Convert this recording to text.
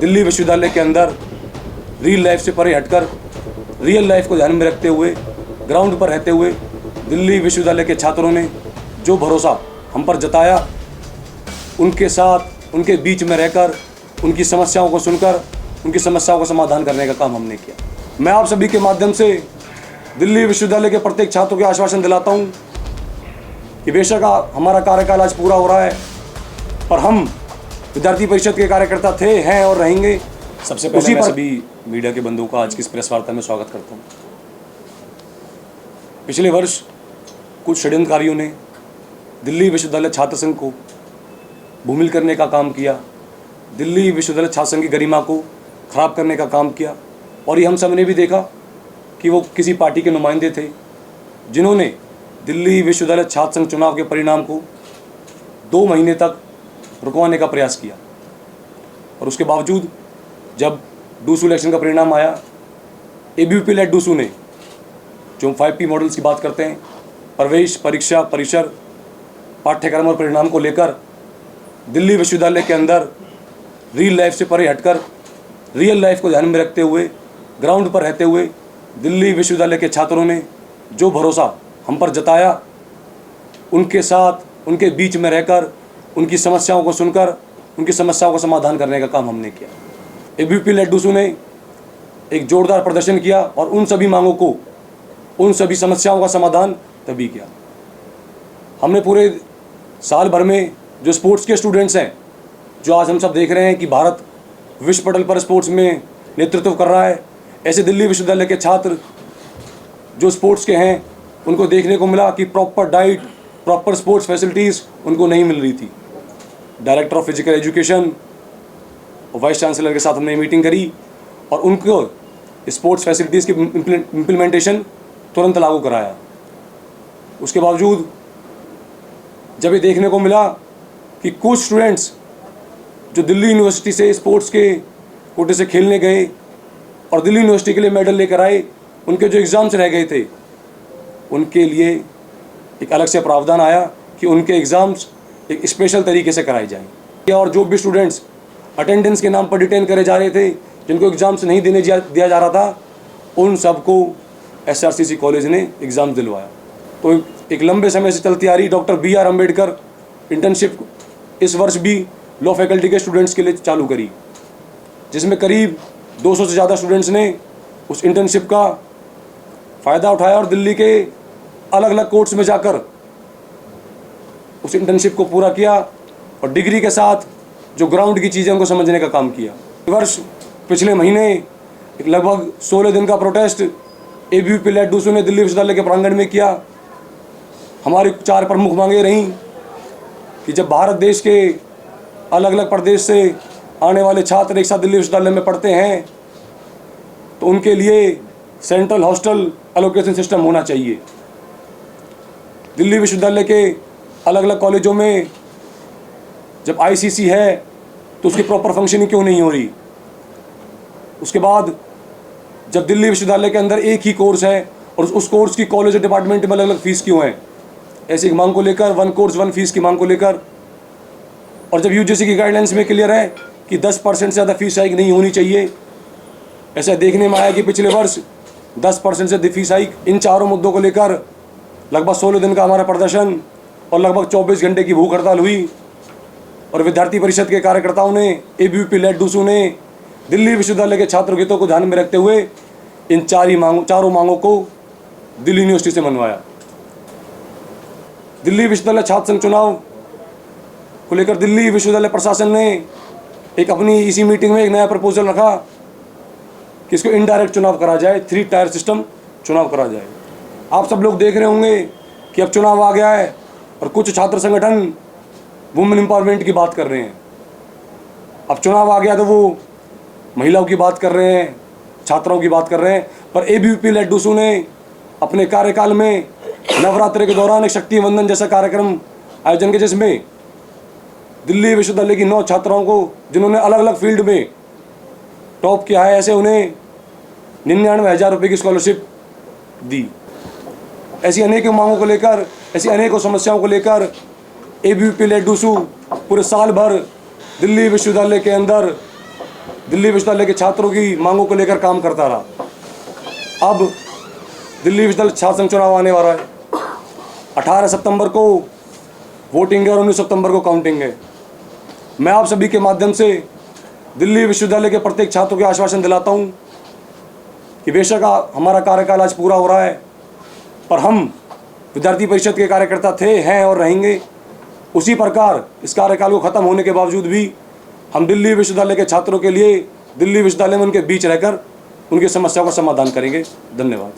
दिल्ली विश्वविद्यालय के अंदर रियल लाइफ से परे हटकर रियल लाइफ को ध्यान में रखते हुए ग्राउंड पर रहते हुए दिल्ली विश्वविद्यालय के छात्रों ने जो भरोसा हम पर जताया, उनके साथ उनके बीच में रहकर उनकी समस्याओं को सुनकर उनकी समस्याओं का समाधान करने का काम हमने किया। मैं आप सभी के माध्यम से दिल्ली विश्वविद्यालय के प्रत्येक छात्र को आश्वासन दिलाता हूं कि बेशक हमारा कार्यकाल आज पूरा हो रहा है, पर हम विद्यार्थी परिषद के कार्यकर्ता थे, हैं और रहेंगे। सबसे पहले मैं सभी मीडिया के बंधुओं का आज की इस प्रेस वार्ता में स्वागत करता हूं। पिछले वर्ष कुछ षड्यंत्रकारियों ने दिल्ली विश्वविद्यालय छात्र संघ को भूमिल करने का काम किया, दिल्ली विश्वविद्यालय छात्र संघ की गरिमा को खराब करने का काम किया। और ये हम सब ने भी देखा कि वो किसी पार्टी के नुमाइंदे थे जिन्होंने दिल्ली विश्वविद्यालय छात्र संघ चुनाव के परिणाम को 2 महीने तक रुकवाने का प्रयास किया। और उसके बावजूद जब डूसू इलेक्शन का परिणाम आया, एबीवीपी लेड डूसू ने, जो हम 5P मॉडल्स की बात करते हैं, प्रवेश परीक्षा परिसर पाठ्यक्रम और परिणाम को लेकर दिल्ली विश्वविद्यालय के अंदर रियल लाइफ से परे हटकर रियल लाइफ को ध्यान में रखते हुए ग्राउंड पर रहते हुए दिल्ली विश्वविद्यालय के छात्रों ने जो भरोसा हम पर जताया, उनके साथ उनके बीच में रहकर उनकी समस्याओं को सुनकर उनकी समस्याओं का समाधान करने का काम हमने किया। एबीवीपी लेड डूसू ने एक जोरदार प्रदर्शन किया और उन सभी मांगों को, उन सभी समस्याओं का समाधान तभी किया। हमने पूरे साल भर में जो स्पोर्ट्स के स्टूडेंट्स हैं, जो आज हम सब देख रहे हैं कि भारत विश्व पटल पर स्पोर्ट्स में नेतृत्व कर रहा है, ऐसे दिल्ली विश्वविद्यालय के छात्र जो स्पोर्ट्स के हैं, उनको देखने को मिला कि proper diet, proper sports facilities उनको नहीं मिल रही थी। डायरेक्टर ऑफ फिजिकल एजुकेशन और वाइस चांसलर के साथ हमने मीटिंग करी और उनको स्पोर्ट्स फैसिलिटीज़ की इम्प्लीमेंटेशन तुरंत लागू कराया। उसके बावजूद जब ये देखने को मिला कि कुछ स्टूडेंट्स जो दिल्ली यूनिवर्सिटी से स्पोर्ट्स के कोटे से खेलने गए और दिल्ली यूनिवर्सिटी के लिए मेडल लेकर आए, उनके जो एग्ज़ाम्स रह गए थे, उनके लिए एक अलग से प्रावधान आया कि उनके एग्ज़ाम्स एक स्पेशल तरीके से कराए जाएं। और जो भी स्टूडेंट्स अटेंडेंस के नाम पर डिटेन करे जा रहे थे, जिनको एग्ज़ाम्स नहीं दिया जा रहा था, उन सबको SRCC कॉलेज ने एग्ज़ाम दिलवाया। तो एक लंबे समय से चलती आ रही डॉक्टर BR अम्बेडकर इंटर्नशिप इस वर्ष भी लॉ फैकल्टी के स्टूडेंट्स के लिए चालू करी, जिसमें करीब 200 से ज़्यादा स्टूडेंट्स ने उस इंटर्नशिप का फ़ायदा उठाया और दिल्ली के अलग अलग कोर्ट्स में जाकर उस इंटर्नशिप को पूरा किया और डिग्री के साथ जो ग्राउंड की चीज़ें उनको समझने का काम किया। वर्ष पिछले महीने एक लगभग 16 दिन का प्रोटेस्ट एबीवीपी लेड डूसू ने दिल्ली विश्वविद्यालय के प्रांगण में किया। हमारी 4 प्रमुख मांगें रहीं कि जब भारत देश के अलग अलग प्रदेश से आने वाले छात्र एक साथ दिल्ली विश्वविद्यालय में पढ़ते हैं, तो उनके लिए सेंट्रल हॉस्टल एलोकेशन सिस्टम होना चाहिए। दिल्ली विश्वविद्यालय के अलग अलग कॉलेजों में जब ICC है तो उसकी प्रॉपर फंक्शनिंग क्यों नहीं हो रही। उसके बाद जब दिल्ली विश्वविद्यालय के अंदर एक ही कोर्स है और उस कोर्स की कॉलेज और डिपार्टमेंट में अलग अलग फीस क्यों है, ऐसी एक मांग को लेकर 1 कोर्स 1 फीस की मांग को लेकर। और जब UGC की गाइडलाइंस में क्लियर है कि 10% से ज़्यादा फीस हाइक नहीं होनी चाहिए, ऐसा देखने में आया कि पिछले वर्ष 10% से फीस हाइक। इन चारों मुद्दों को लेकर लगभग 16 दिन का हमारा प्रदर्शन और लगभग 24 घंटे की भूख हड़ताल हुई और विद्यार्थी परिषद के कार्यकर्ताओं ने, एबीवीपी लेड डूसू ने दिल्ली विश्वविद्यालय के छात्र हितों को ध्यान में रखते हुए इन चारों मांगों को दिल्ली यूनिवर्सिटी से मनवाया। दिल्ली विश्वविद्यालय छात्र संघ चुनाव को लेकर दिल्ली विश्वविद्यालय प्रशासन ने एक अपनी इसी मीटिंग में एक नया प्रपोजल रखा कि इसको इनडायरेक्ट चुनाव करा जाए, 3 टायर सिस्टम चुनाव करा जाए। आप सब लोग देख रहे होंगे कि अब चुनाव आ गया है और कुछ छात्र संगठन वुमेन एम्पावरमेंट की बात कर रहे हैं। अब चुनाव आ गया तो वो महिलाओं की बात कर रहे हैं, छात्राओं की बात कर रहे हैं। पर एबीवीपी लेड डूसू ने अपने कार्यकाल में नवरात्रि के दौरान एक शक्ति वंदन जैसा कार्यक्रम आयोजन किया, जिसमें दिल्ली विश्वविद्यालय की 9 छात्राओं को, जिन्होंने अलग अलग फील्ड में टॉप किया है, ऐसे उन्हें 99,000 रुपये की स्कॉलरशिप दी। ऐसी अनेकों मांगों को लेकर, ऐसी अनेकों समस्याओं को लेकर एबीवीपी लेड डूसू पूरे साल भर दिल्ली विश्वविद्यालय के अंदर दिल्ली विश्वविद्यालय के छात्रों की मांगों को लेकर काम करता रहा। अब दिल्ली विश्वविद्यालय छात्र संघ चुनाव आने वाला है। 18 सितंबर को वोटिंग है और 19 सितंबर को काउंटिंग है। मैं आप सभी के माध्यम से दिल्ली विश्वविद्यालय के प्रत्येक छात्र को आश्वासन दिलाता हूं कि बेशक हमारा कार्यकाल आज पूरा हो रहा है, पर हम विद्यार्थी परिषद के कार्यकर्ता थे, हैं और रहेंगे। उसी प्रकार इस कार्यकाल को खत्म होने के बावजूद भी हम दिल्ली विश्वविद्यालय के छात्रों के लिए दिल्ली विश्वविद्यालय में उनके बीच रहकर उनकी समस्याओं का समाधान करेंगे। धन्यवाद।